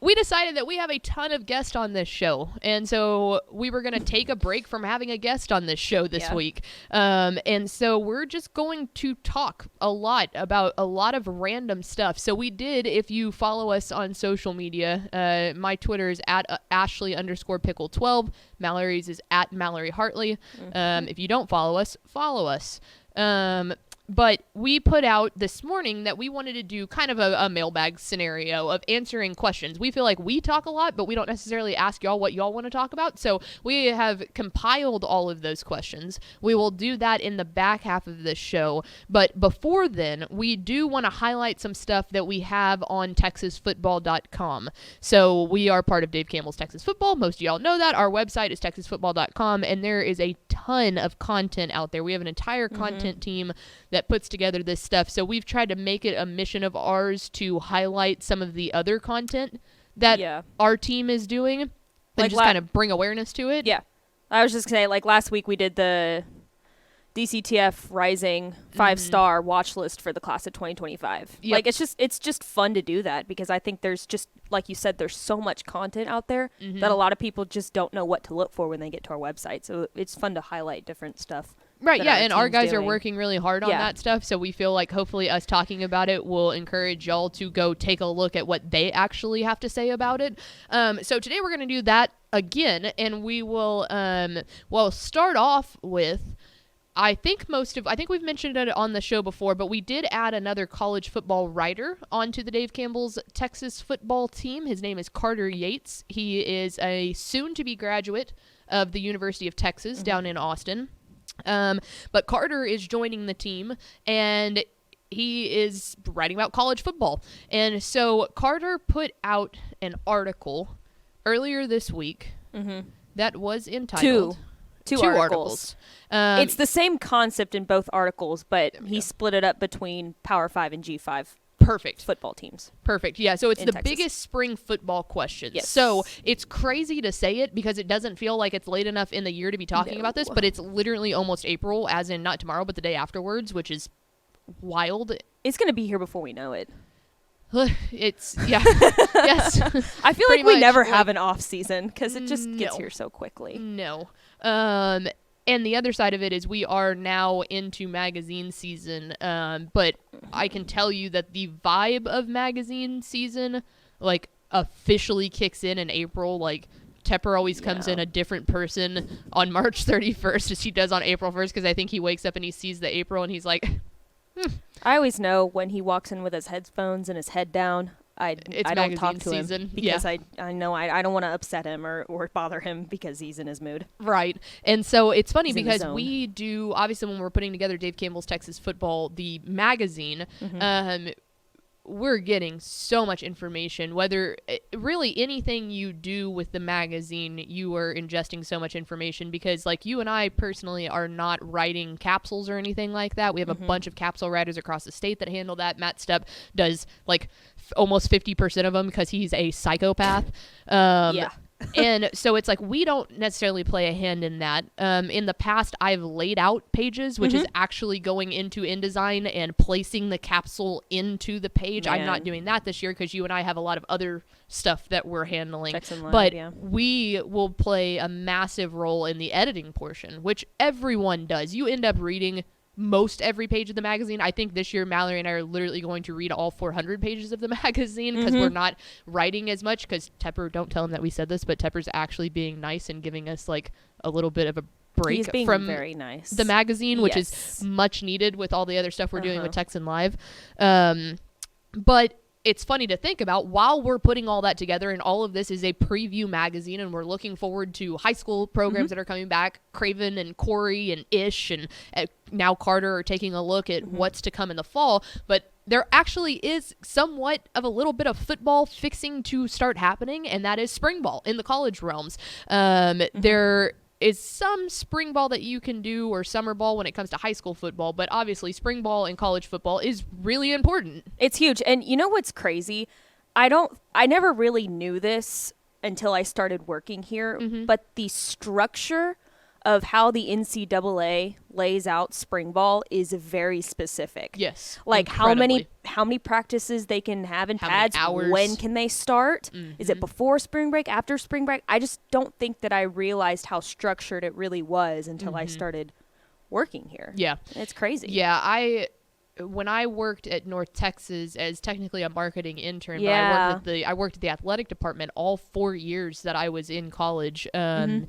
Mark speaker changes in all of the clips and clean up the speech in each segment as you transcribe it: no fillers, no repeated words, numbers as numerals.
Speaker 1: we decided that we have a ton of guests on this show, and so we were going to take a break from having a guest on this show this week. And so we're just going to talk a lot about a lot of random stuff. So we did, if you follow us on social media, my Twitter is at Ashley_pickle12. Mallory's is at Mallory Hartley. If you don't follow us, follow us. But we put out this morning that we wanted to do kind of a mailbag scenario of answering questions. We feel like we talk a lot, but we don't necessarily ask y'all what y'all want to talk about. So we have compiled all of those questions. We will do that in the back half of this show. But before then, we do want to highlight some stuff that we have on TexasFootball.com. So we are part of Dave Campbell's Texas Football. Most of y'all know that. Our website is TexasFootball.com, and there is a ton of content out there. We have an entire content team that puts together this stuff. So we've tried to make it a mission of ours to highlight some of the other content that our team is doing and like just kind of bring awareness to it.
Speaker 2: Yeah. I was just going to say, like last week we did the DCTF Rising 5-star watch list for the class of 2025. Yep. Like it's just fun to do that because I think there's just, like you said, there's so much content out there that a lot of people just don't know what to look for when they get to our website. So it's fun to highlight different stuff.
Speaker 1: Right, yeah, and our guys are working really hard on that stuff, so we feel like hopefully us talking about it will encourage y'all to go take a look at what they actually have to say about it. So today we're going to do that again, and we will start off with, I think we've mentioned it on the show before, but we did add another college football writer onto the Dave Campbell's Texas football team. His name is Carter Yates. He is a soon-to-be graduate of the University of Texas down in Austin. But Carter is joining the team, and he is writing about college football. And so Carter put out an article earlier this week that was entitled...
Speaker 2: Two articles. It's the same concept in both articles, but he split it up between Power 5 and G5.
Speaker 1: Perfect.
Speaker 2: Football teams.
Speaker 1: Perfect. Yeah, so it's the
Speaker 2: Texas.
Speaker 1: biggest spring football questions.
Speaker 2: Yes.
Speaker 1: So it's crazy to say it because it doesn't feel like it's late enough in the year to be talking about this, but it's literally almost April, as in not tomorrow, but the day afterwards, which is wild.
Speaker 2: It's going to be here before we know it.
Speaker 1: It's, yes.
Speaker 2: I feel like we never have an off season because it just gets here so quickly.
Speaker 1: No. And the other side of it is we are now into magazine season, but I can tell you that the vibe of magazine season, like, officially kicks in April. Like, Tepper always comes in a different person on March 31st as he does on April 1st because I think he wakes up and he sees the April and he's like...
Speaker 2: I always know when he walks in with his headphones and his head down. I don't talk to him because I know I don't want to upset him or bother him because he's in his mood.
Speaker 1: Right. And so it's funny because we do, obviously when we're putting together Dave Campbell's Texas Football, the magazine, we're getting so much information. Whether really anything you do with the magazine, you are ingesting so much information because like you and I personally are not writing capsules or anything like that. We have a bunch of capsule writers across the state that handle that. Matt Stepp does like almost 50% of them because he's a psychopath. And so it's like we don't necessarily play a hand in that. In the past, I've laid out pages, which is actually going into InDesign and placing the capsule into the page. I'm not doing that this year because you and I have a lot of other stuff that we're handling. But we will play a massive role in the editing portion, which everyone does. You end up reading most every page of the magazine. I think this year Mallory and I are literally going to read all 400 pages of the magazine because we're not writing as much because Tepper, don't tell him that we said this, but Tepper's actually being nice and giving us like a little bit of a break from
Speaker 2: very nice.
Speaker 1: The magazine, which is much needed with all the other stuff we're doing with Texan Live. But it's funny to think about while we're putting all that together, and all of this is a preview magazine, and we're looking forward to high school programs that are coming back. Craven and Corey and Ish and now Carter are taking a look at what's to come in the fall. But there actually is somewhat of a little bit of football fixing to start happening, and that is spring ball in the college realms. There is some spring ball that you can do or summer ball when it comes to high school football, but obviously spring ball in college football is really important.
Speaker 2: It's huge. And you know what's crazy? I never really knew this until I started working here, but the structure of how the NCAA lays out spring ball is very specific.
Speaker 1: Yes.
Speaker 2: Like
Speaker 1: incredibly.
Speaker 2: how many practices they can have in
Speaker 1: How many
Speaker 2: pads,
Speaker 1: hours.
Speaker 2: when can they start? Is it before spring break, after spring break? I just don't think that I realized how structured it really was until I started working here.
Speaker 1: Yeah.
Speaker 2: It's crazy.
Speaker 1: Yeah, when I worked at North Texas as technically a marketing intern,
Speaker 2: Yeah.
Speaker 1: but I worked at the athletic department all 4 years that I was in college, and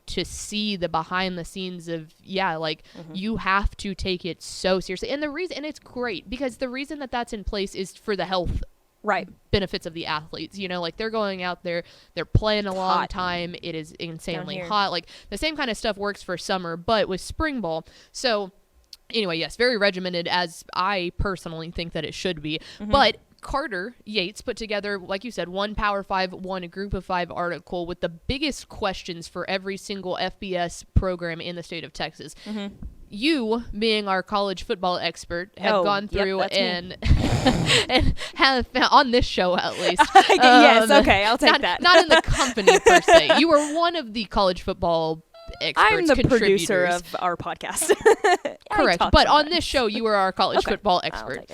Speaker 1: to see the behind the scenes of you have to take it so seriously, and it's great because the reason that that's in place is for the health benefits of the athletes. Like they're going out there, they're playing a long time, it is insanely hot. Like the same kind of stuff works for summer, but with spring ball. So anyway, yes, very regimented, as I personally think that it should be. But Carter Yates put together, like you said, one Power 5, one Group of 5 article with the biggest questions for every single FBS program in the state of Texas. You, being our college football expert, have gone through and have found, on this show at least.
Speaker 2: Yes, okay, I'll take that.
Speaker 1: Not in the company per se. You were one of the college football experts,
Speaker 2: I'm the
Speaker 1: contributors.
Speaker 2: producer of our podcast.
Speaker 1: Correct. But on this show, you were our college football expert.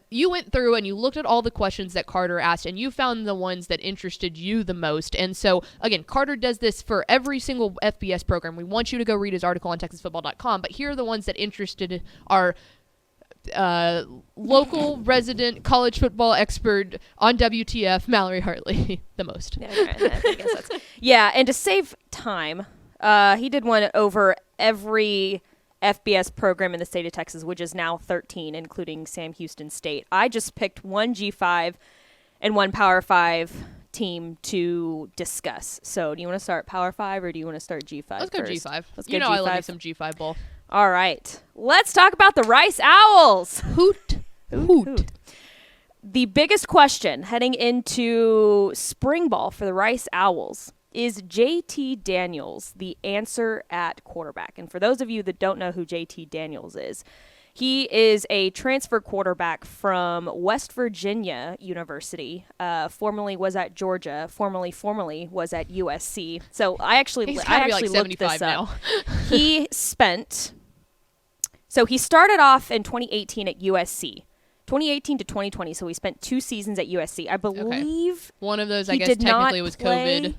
Speaker 1: You went through and you looked at all the questions that Carter asked, and you found the ones that interested you the most. And so, again, Carter does this for every single FBS program. We want you to go read his article on TexasFootball.com, but here are the ones that interested our local resident college football expert on WTF, Mallory Hartley, the most.
Speaker 2: Yeah, and to save time, he did one over every FBS program in the state of Texas, which is now 13, including Sam Houston State. I just picked one G5 and one Power 5 team to discuss. So do you want to start Power 5 or do you want to start G5
Speaker 1: Let's go
Speaker 2: first?
Speaker 1: G5.
Speaker 2: Let's go G5.
Speaker 1: I love me some G5 ball.
Speaker 2: All right. Let's talk about the Rice Owls.
Speaker 1: Hoot. Hoot.
Speaker 2: The biggest question heading into spring ball for the Rice Owls is JT Daniels the answer at quarterback? And for those of you that don't know who JT Daniels is, he is a transfer quarterback from West Virginia University, formerly was at Georgia, formerly was at USC. So I actually looked this up. He started off in 2018 at USC. 2018 to 2020, so he spent 2 seasons at USC. I believe
Speaker 1: one of those, I guess, technically was COVID.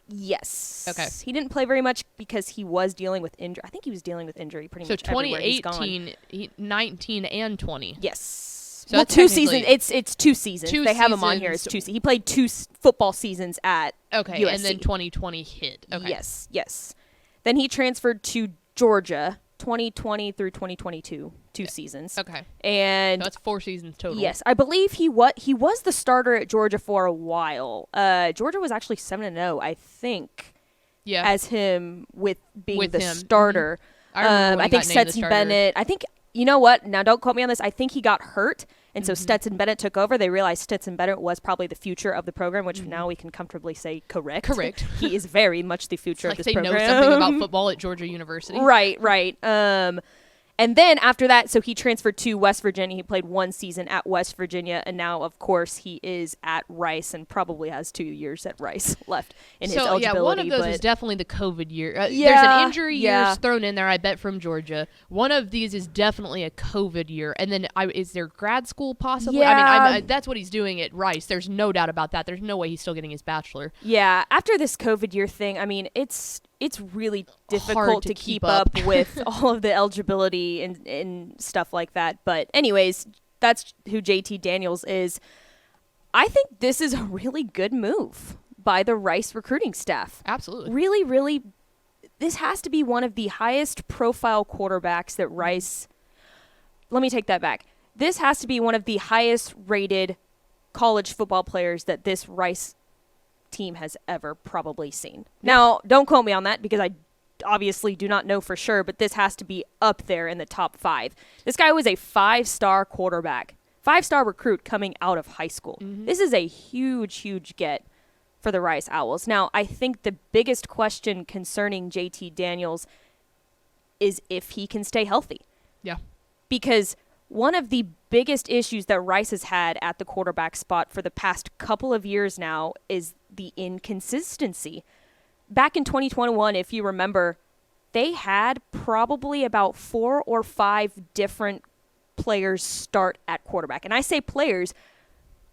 Speaker 2: Yes.
Speaker 1: Okay.
Speaker 2: He didn't play very much because he was dealing with injury. I think he was dealing with injury pretty much everywhere he's gone. So
Speaker 1: 2018, 19, and 20.
Speaker 2: Yes.
Speaker 1: So
Speaker 2: 2 seasons. It's 2 seasons. They have him on here as 2 seasons. He played 2 football seasons at USC.
Speaker 1: And then 2020 hit. Okay.
Speaker 2: Yes. Then he transferred to Georgia, 2020 through 2022, 2 seasons.
Speaker 1: Okay.
Speaker 2: And
Speaker 1: so that's 4 seasons total.
Speaker 2: Yes, I believe he was the starter at Georgia for a while. Georgia was actually 7-0, I think. Yeah. As him with the starter. I think Stetson Bennett. I think, you know what? Now don't quote me on this. I think he got hurt. And so Stetson Bennett took over. They realized Stetson Bennett was probably the future of the program, which now we can comfortably say correct.
Speaker 1: He
Speaker 2: is very much the future of this program.
Speaker 1: Like they know something about football at Georgia University.
Speaker 2: Right. And then after that, so he transferred to West Virginia. He played 1 season at West Virginia, and now, of course, he is at Rice and probably has 2 years at Rice left in his eligibility.
Speaker 1: So, yeah, one of those was definitely the COVID year. There's an injury years thrown in there, I bet, from Georgia. One of these is definitely a COVID year. And then is there grad school possibly?
Speaker 2: Yeah.
Speaker 1: I mean, that's what he's doing at Rice. There's no doubt about that. There's no way he's still getting his bachelor.
Speaker 2: Yeah, after this COVID year thing, I mean, it's really difficult to keep up with all of the eligibility and stuff like that. But anyways, that's who JT Daniels is. I think this is a really good move by the Rice recruiting staff.
Speaker 1: Absolutely.
Speaker 2: Really, really, this has to be one of the highest profile quarterbacks that Rice... Let me take that back. This has to be one of the highest rated college football players that this Rice team has ever probably seen. Now, don't quote me on that because I obviously do not know for sure, but this has to be up there in the top 5. This guy was a 5-star quarterback, 5-star recruit coming out of high school. This is a huge get for the Rice Owls. Now, I think the biggest question concerning JT Daniels is if he can stay healthy.
Speaker 1: Yeah.
Speaker 2: Because one of the biggest issues that Rice has had at the quarterback spot for the past couple of years now is the inconsistency. Back in 2021, if you remember, they had probably about 4 or 5 different players start at quarterback. And I say players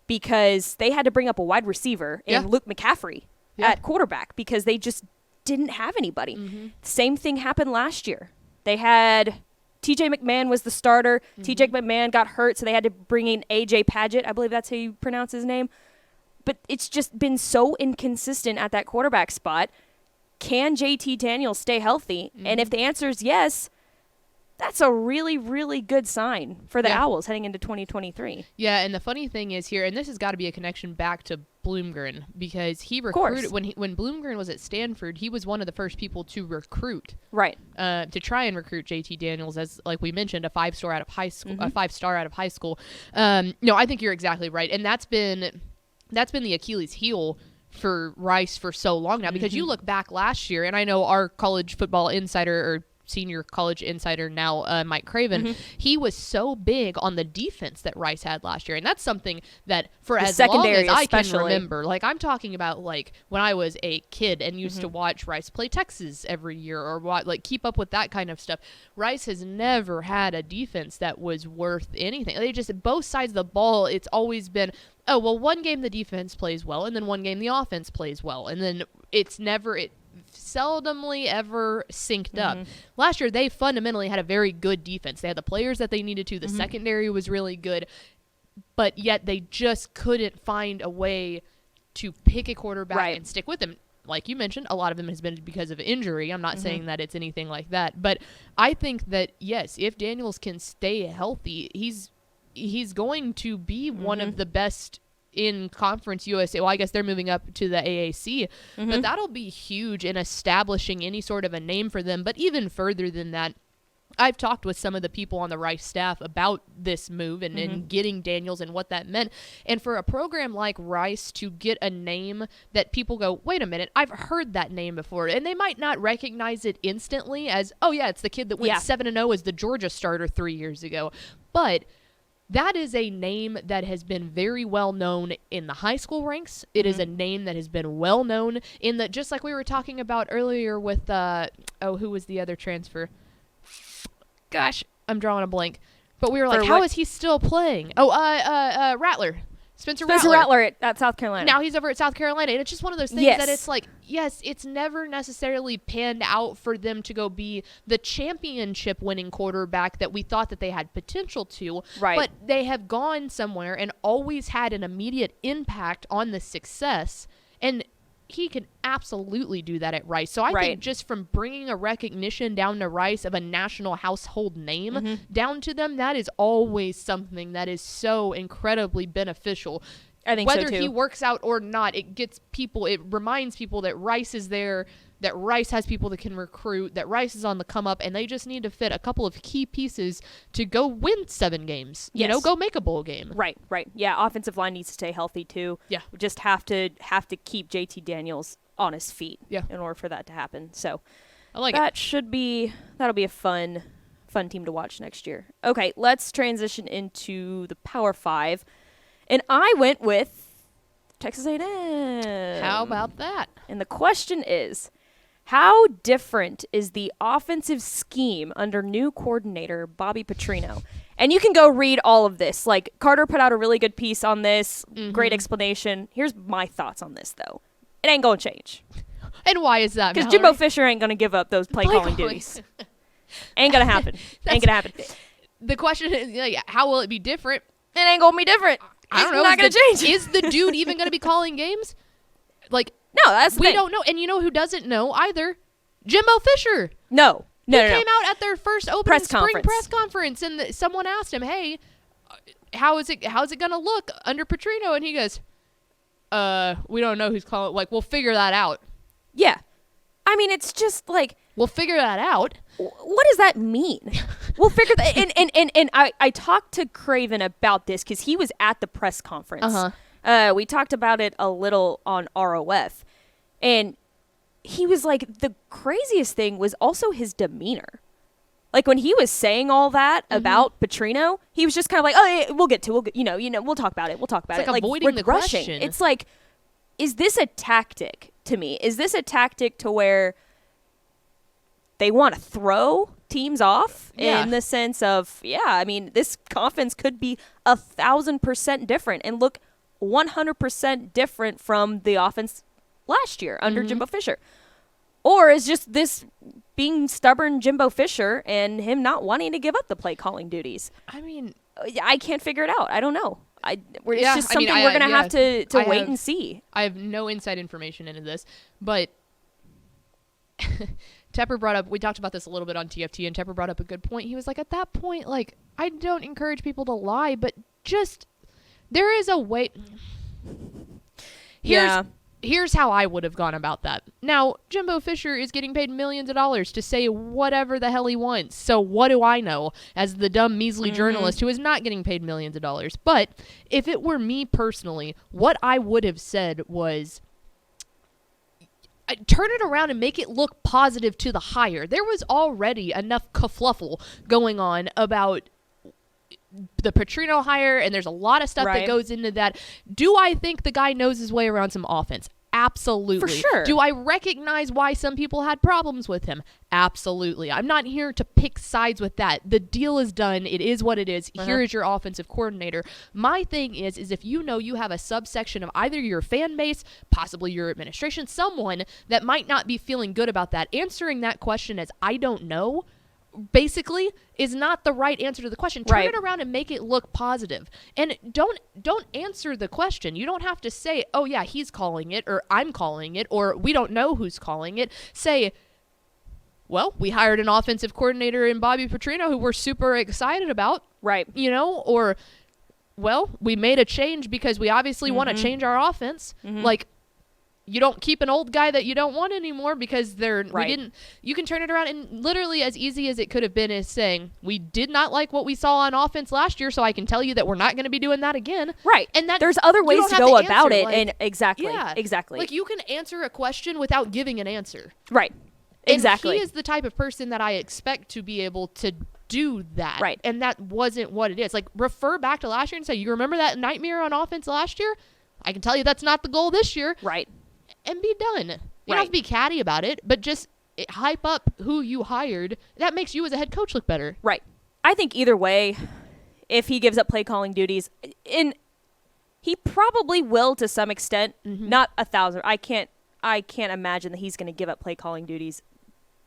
Speaker 2: because they had to bring up a wide receiver in Luke McCaffrey at quarterback because they just didn't have anybody. Mm-hmm. Same thing happened last year. They had TJ McMahon was the starter. Mm-hmm. TJ McMahon got hurt, so they had to bring in AJ Padgett. I believe that's how you pronounce his name. But it's just been so inconsistent at that quarterback spot. Can JT Daniels stay healthy? Mm-hmm. And if the answer is yes, that's a really, really good sign for the Owls heading into 2023.
Speaker 1: Yeah, and the funny thing is here, and this has got to be a connection back to Bloomgren, because he recruited when Bloomgren was at Stanford, he was one of the first people to recruit, to try and recruit JT Daniels as, like we mentioned, a 5-star out of high school. Mm-hmm. A 5-star out of high school. No, I think you're exactly right, and that's been the Achilles heel for Rice for so long now, because you look back last year, and I know our college football insider or senior college insider now, Mike Craven, he was so big on the defense that Rice had last year. And that's something that for as long as I can remember, like I'm talking about like when I was a kid and used to watch Rice play Texas every year or like keep up with that kind of stuff. Rice has never had a defense that was worth anything. They just, both sides of the ball, it's always been, oh, well, one game the defense plays well and then one game the offense plays well. And then it's never, seldomly ever synced up. Last year, they fundamentally had a very good defense. They had the players that they needed to. The secondary was really good, but yet they just couldn't find a way to pick a quarterback and stick with them. Like you mentioned, a lot of them has been because of injury. I'm not saying that it's anything like that, but I think that, yes, if Daniels can stay healthy, he's going to be one of the best in Conference USA. Well, I guess they're moving up to the AAC, but that'll be huge in establishing any sort of a name for them. But even further than that, I've talked with some of the people on the Rice staff about this move and getting Daniels and what that meant. And for a program like Rice to get a name that people go, wait a minute, I've heard that name before. And they might not recognize it instantly as, oh yeah, it's the kid that went 7-0 as the Georgia starter 3 years ago. But that is a name that has been very well known in the high school ranks. It is a name that has been well known in the, just like we were talking about earlier with, who was the other transfer? Gosh, I'm drawing a blank. But we were like, how is he still playing? Oh, Rattler. Spencer
Speaker 2: Rattler at South Carolina.
Speaker 1: Now he's over at South Carolina. And it's just one of those things that it's like, yes, it's never necessarily panned out for them to go be the championship winning quarterback that we thought that they had potential to. Right. But they have gone somewhere and always had an immediate impact on the success. And he can absolutely do that at Rice. So I think just from bringing a recognition down to Rice of a national household name down to them, that is always something that is so incredibly beneficial.
Speaker 2: I think
Speaker 1: whether
Speaker 2: so too.
Speaker 1: he works out or not, it reminds people that Rice is there, that Rice has people that can recruit, that Rice is on the come up, and they just need to fit a couple of key pieces to go win 7 games. You know, go make a bowl game.
Speaker 2: Right. Yeah, offensive line needs to stay healthy too. Yeah. We just have to keep JT Daniels on his feet in order for that to happen. So
Speaker 1: I like
Speaker 2: that'll be a fun team to watch next year. Okay, let's transition into the Power 5. And I went with Texas A&M.
Speaker 1: How about that?
Speaker 2: And the question is, how different is the offensive scheme under new coordinator Bobby Petrino? And you can go read all of this. Like, Carter put out a really good piece on this. Great explanation. Here's my thoughts on this, though. It ain't going to change.
Speaker 1: And why is that,
Speaker 2: because Jimbo Fisher ain't going to give up those play calling duties. Ain't going to happen. Ain't going to happen.
Speaker 1: The question is, how will it be different?
Speaker 2: It ain't going to be different.
Speaker 1: I don't know.
Speaker 2: It's not going to change.
Speaker 1: Is the dude even going to be calling games? Like,
Speaker 2: no, that's
Speaker 1: we don't know. And you know who doesn't know either? Jimbo Fisher.
Speaker 2: No.
Speaker 1: He came out at their first opening spring press conference, and someone asked him, "Hey, how's it going to look under Petrino?" And he goes, "We don't know who's calling. Like, we'll figure that out."
Speaker 2: Yeah, I mean, it's just like,
Speaker 1: we'll figure that out.
Speaker 2: What does that mean? We'll figure that. And I talked to Craven about this because he was at the press conference. We talked about it a little on ROF, and he was like, the craziest thing was also his demeanor. Like, when he was saying all that about Petrino, he was just kind of like, "Oh, yeah, we'll get to, we'll talk about it. We'll talk about it."
Speaker 1: Like avoiding the question.
Speaker 2: It's like, is this a tactic to me? Is this a tactic to where they want to throw teams off in the sense of, I mean, this offense could be 1,000% different and look 100% different from the offense last year under Jimbo Fisher. Or is just this being stubborn Jimbo Fisher and him not wanting to give up the play calling duties?
Speaker 1: I mean,
Speaker 2: I can't figure it out. I don't know. It's just something we're going to have to wait and see.
Speaker 1: I have no inside information into this, but Tepper brought up, we talked about this a little bit on TFT, and Tepper brought up a good point. He was like, at that point, like, I don't encourage people to lie, but just, there is a way. Here's how I would have gone about that. Now, Jimbo Fisher is getting paid millions of dollars to say whatever the hell he wants. So what do I know as the dumb, measly journalist who is not getting paid millions of dollars? But if it were me personally, what I would have said was, turn it around and make it look positive to the hire. There was already enough kerfluffle going on about the Petrino hire, and there's a lot of stuff that goes into that. Do I think the guy knows his way around some offense? Absolutely.
Speaker 2: For sure.
Speaker 1: Do I recognize why some people had problems with him? Absolutely. I'm not here to pick sides with that. The deal is done. It is what it is. Here is your offensive coordinator. My thing is if you know you have a subsection of either your fan base, possibly your administration, someone that might not be feeling good about that, answering that question as I don't know, basically, is not the right answer to the question. Turn it around and make it look positive. And don't answer the question. You don't have to say, oh yeah, he's calling it, or I'm calling it, or we don't know who's calling it. Say, well, we hired an offensive coordinator in Bobby Petrino who we're super excited about.
Speaker 2: Right.
Speaker 1: You know, or, well, we made a change because we obviously want to change our offense. Like, you don't keep an old guy that you don't want anymore because we didn't. You can turn it around, and literally as easy as it could have been is saying, we did not like what we saw on offense last year, so I can tell you that we're not going to be doing that again.
Speaker 2: Right.
Speaker 1: And that
Speaker 2: there's other ways to go about it. Like, and exactly.
Speaker 1: Like, you can answer a question without giving an answer.
Speaker 2: Right. Exactly.
Speaker 1: And he is the type of person that I expect to be able to do that.
Speaker 2: Right.
Speaker 1: And that wasn't what it is. Like, refer back to last year and say, you remember that nightmare on offense last year? I can tell you that's not the goal this year.
Speaker 2: Right.
Speaker 1: And be done. You don't have to be catty about it, but just hype up who you hired. That makes you as a head coach look better.
Speaker 2: Right. I think either way, if he gives up play calling duties, he probably will to some extent, not 1,000. I can't imagine that he's going to give up play calling duties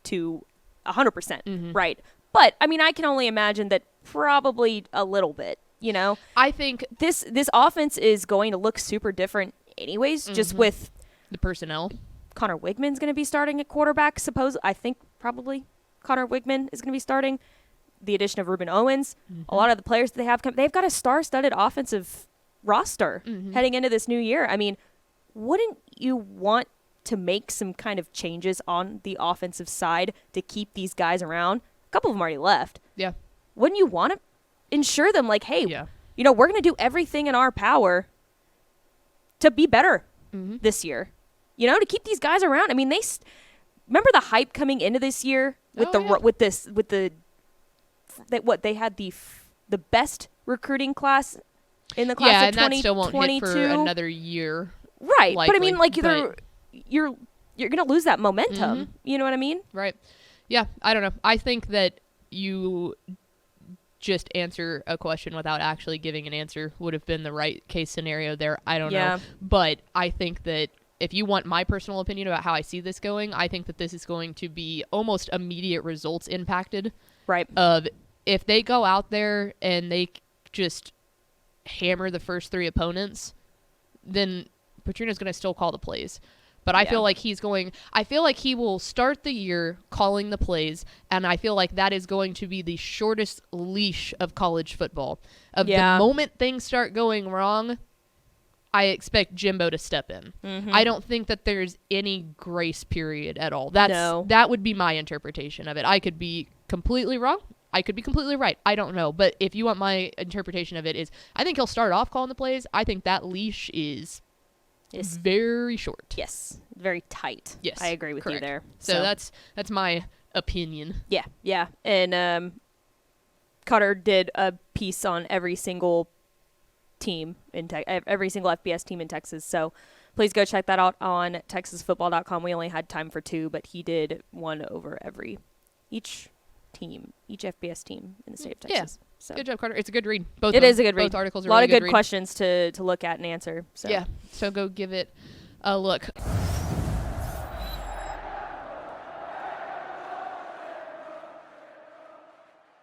Speaker 2: to 100%. Right. But I mean, I can only imagine that probably a little bit. You know,
Speaker 1: I think
Speaker 2: this offense is going to look super different, anyways. Just with
Speaker 1: the personnel.
Speaker 2: Connor Wigman's going to be starting at quarterback. I think probably Connor Wigman is going to be starting. The addition of Ruben Owens, a lot of the players that they have they've got a star-studded offensive roster heading into this new year. I mean, wouldn't you want to make some kind of changes on the offensive side to keep these guys around? A couple of them already left.
Speaker 1: Yeah.
Speaker 2: Wouldn't you want to ensure them, like, hey, you know, we're going to do everything in our power to be better this year, you know, to keep these guys around. I mean, remember the hype coming into this year with they had the best recruiting class in the class of 2022.
Speaker 1: And that still won't hit for another year.
Speaker 2: Right.
Speaker 1: Likely,
Speaker 2: but I mean, like, you're going to lose that momentum. You know what I mean?
Speaker 1: Right. Yeah. I don't know. I think that you just answer a question without actually giving an answer would have been the right case scenario there. I don't know. But I think that if you want my personal opinion about how I see this going, I think that this is going to be almost immediate results impacted.
Speaker 2: Right.
Speaker 1: Of if they go out there and they just hammer the first three opponents, then Petrino's going to still call the plays. But I feel like he will start the year calling the plays, and I feel like that is going to be the shortest leash of college football. The moment things start going wrong, I expect Jimbo to step in. I don't think that there's any grace period at all. That would be my interpretation of it. I could be completely wrong. I could be completely right. I don't know. But if you want my interpretation of it, is I think he'll start off calling the plays. I think that leash is very short.
Speaker 2: Yes. Very tight.
Speaker 1: Yes.
Speaker 2: I agree with you there.
Speaker 1: So that's my opinion.
Speaker 2: Yeah. Yeah. And Cutter did a piece on every single team every single FBS team in Texas. So please go check that out on texasfootball.com. We only had time for 2, but he did one over every each FBS team in the state of Texas. So.
Speaker 1: Good job, Carter. It's a good read. Both
Speaker 2: is a good read.
Speaker 1: Both articles are
Speaker 2: a lot
Speaker 1: really
Speaker 2: of good questions to look at and answer. So.
Speaker 1: Yeah, so go give it a look.